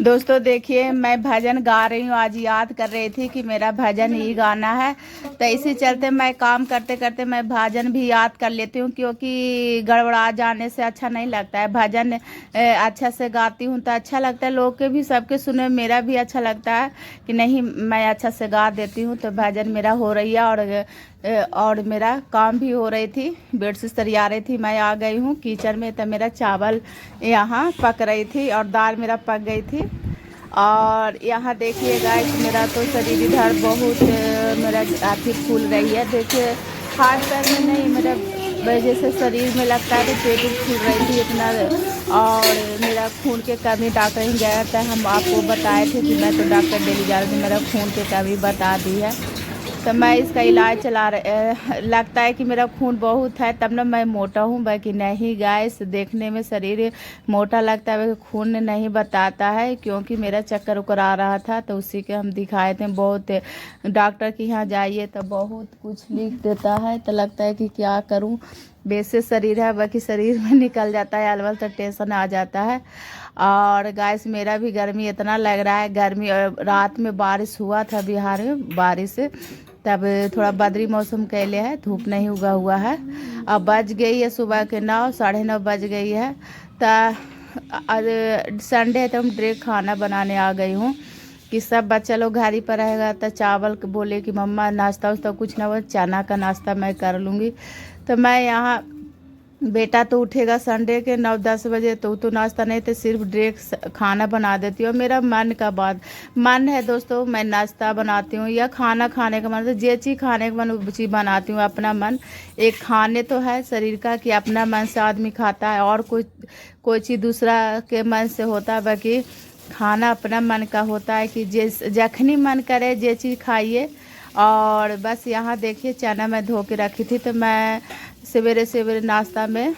दोस्तों देखिए, मैं भजन गा रही हूँ। आज याद कर रही थी कि मेरा भजन ही गाना है, तो इसी चलते मैं काम करते करते मैं भजन भी याद कर लेती हूँ, क्योंकि गड़बड़ा जाने से अच्छा नहीं लगता है। भजन अच्छा से गाती हूँ तो अच्छा लगता है, लोग के भी, सबके सुने मेरा भी अच्छा लगता है कि नहीं, मैं अच्छा से गा देती हूँ। तो भजन मेरा हो रही है और मेरा काम भी हो रही थी, बेडशीट सरिया रही थी। मैं आ गई हूँ किचन में, तो मेरा चावल यहाँ पक रही थी और दाल मेरा पक गई थी। और यहाँ देखिए गाइस, मेरा तो शरीर इधर बहुत मेरा आँखें फूल रही है। देखिए, हाथ पैर में नहीं, मेरा वजह से शरीर में लगता है, तो पेट फूल रही थी इतना। और मेरा खून के कमी, डॉक्टर ही गया था, हम आपको बताए थे कि मैं तो डॉक्टर डेली जा रही थी, मेरा खून के कमी बता दी है। तो मैं इसका इलाज चला लगता है कि मेरा खून बहुत है तब ना मैं मोटा हूँ, बाकी नहीं गाइस, देखने में शरीर मोटा लगता है, खून नहीं बताता है, क्योंकि मेरा चक्कर उकर आ रहा था, तो उसी के हम दिखाए थे। बहुत डॉक्टर के यहाँ जाइए तो बहुत कुछ लिख देता है, तो लगता है कि क्या करूँ, वैसे शरीर है, बाकी शरीर में निकल जाता है अलवल, तो टेंशन आ जाता है। और गैस मेरा भी गर्मी इतना लग रहा है, गर्मी, रात में बारिश हुआ था बिहार में, बारिश तब थोड़ा बदरी मौसम कैले है, धूप नहीं उगा हुआ है। अब बज गई है सुबह के 9, 9:30 बज गई है। तो आज संडे है, तो हम डायरेक्ट खाना बनाने आ गई हूँ कि सब बच्चा लोग घर ही पर रहेगा, तो चावल बोले कि मम्मा नाश्ता वास्ता कुछ ना हो, चना का नाश्ता मैं कर लूँगी। तो मैं यहाँ, बेटा तो उठेगा संडे के 9-10 बजे, तो नाश्ता नहीं, तो सिर्फ डायरेक्ट खाना बना देती हूँ। मेरा मन का बात, मन है दोस्तों, मैं नाश्ता बनाती हूँ या खाना खाने का मन, तो जे चीज़ खाने का मन वो चीज़ बनाती हूँ। अपना मन एक खाने तो है शरीर का, कि अपना मन से आदमी खाता है, और कोई चीज़ दूसरा के मन से होता है, बाकी खाना अपना मन का होता है कि जखनी मन करे जे चीज़ खाइए। और बस यहाँ देखिए, चना मैं धो के रखी थी, तो मैं सवेरे सवेरे नाश्ता में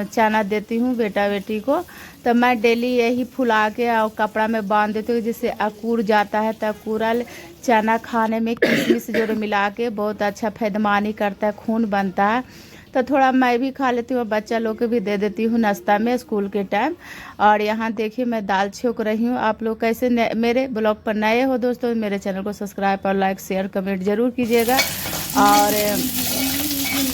चना देती हूँ बेटा बेटी को। तो मैं डेली यही फुला के और कपड़ा में बांध देती हूँ, जिससे अकूर जाता है। तो अकूरल चना खाने में किशमिश जोड़े मिला के बहुत अच्छा फायदेमानी करता है, खून बनता है। तो थोड़ा मैं भी खा लेती हूँ, बच्चा लोग के भी दे देती हूँ नाश्ता में स्कूल के टाइम। और यहाँ देखिए, मैं दाल छौंक रही हूँ। आप लोग कैसे मेरे ब्लॉग पर नए हो दोस्तों, मेरे चैनल को सब्सक्राइब और लाइक शेयर कमेंट ज़रूर कीजिएगा। और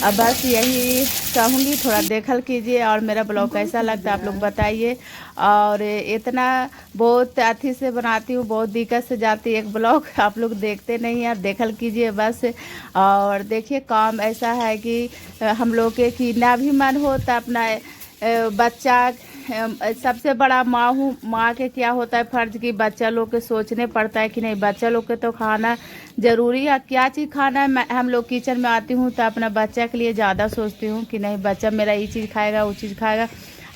अब बस यही कहूँगी, थोड़ा देखल कीजिए, और मेरा ब्लॉग कैसा लगता है आप लोग बताइए। और इतना बहुत अथी से बनाती हूँ, बहुत दिक्कत से जाती है एक ब्लॉग, आप लोग देखते नहीं हैं, देखल कीजिए बस। और देखिए, काम ऐसा है कि हम लोग के कि ना भी मन हो तो अपना बच्चा, सबसे बड़ा माँ हूँ, माँ के क्या होता है फर्ज कि बच्चा लोग के सोचने पड़ता है कि नहीं, बच्चा लोग के तो खाना ज़रूरी है, क्या चीज़ खाना है। मैं हम लोग किचन में आती हूँ तो अपना बच्चा के लिए ज़्यादा सोचती हूँ कि नहीं, बच्चा मेरा ये चीज़ खाएगा, वो चीज़ खाएगा,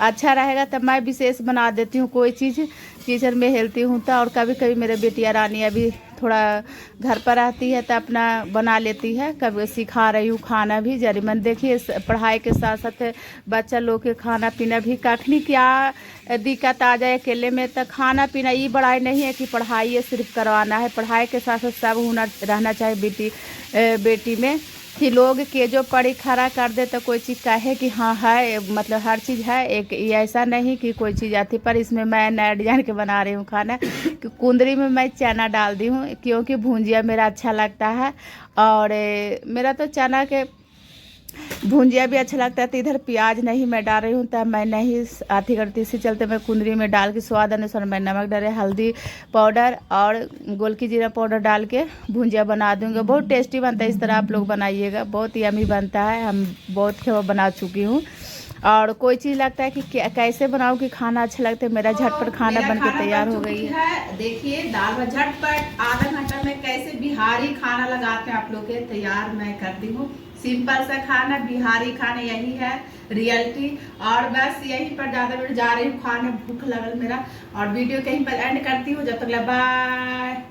अच्छा रहेगा, तब मैं विशेष बना देती हूँ कोई चीज़ किचन में हेलती हूँ। तो और कभी कभी मेरे बेटियाँ रानी अभी थोड़ा घर पर रहती है तो अपना बना लेती है, कभी सिखा रही हूँ खाना भी जरीमन। देखिए, पढ़ाई के साथ साथ बच्चा लोग के खाना पीना भी, कखनी क्या दिक्कत आ जाए अकेले में, तो खाना पीना ये बड़ाई नहीं है कि पढ़ाई सिर्फ करवाना है, पढ़ाई के साथ साथ सब हुनर रहना चाहिए बेटी में, कि लोग के जो पढ़ी खड़ा कर दे तो कोई चीज़ कहे कि हाँ है, मतलब हर चीज़ है एक, ये ऐसा नहीं कि कोई चीज़ आती। पर इसमें मैं नया डिजाइन के बना रही हूँ खाना, कि कुंदरी में मैं चना डाल दी हूँ, क्योंकि भुंजिया मेरा अच्छा लगता है। और मेरा तो चना के भुंजिया भी अच्छा लगता है। तो इधर प्याज नहीं मैं डाल रही हूँ, तब मैं नहीं आती करती, इसी चलते मैं कुंदरी में डाल के स्वाद अनुसार मैं नमक डाले, हल्दी पाउडर और गोलकी जीरा पाउडर डाल के भुंजिया बना दूँगी। बहुत टेस्टी बनता है, इस तरह आप लोग बनाइएगा, बहुत यमी बनता है, हम बहुत खेवा बना चुकी हूँ। और कोई चीज़ लगता है कि कैसे बनाओ कि खाना अच्छा लगता है, मेरा झटपट खाना बन के तैयार हो गई है। देखिए, दाल भात झटपट आधा घंटा में कैसे बिहारी खाना लगाते हैं आप लोग के तैयार मैं करती हूँ। सिंपल सा खाना, बिहारी खाना, यही है रियलिटी। और बस यहीं पर ज़्यादा देर जा रही हूँ खाने, भूख लगल मेरा, और वीडियो कहीं पर एंड करती हूँ। जब तक बाय।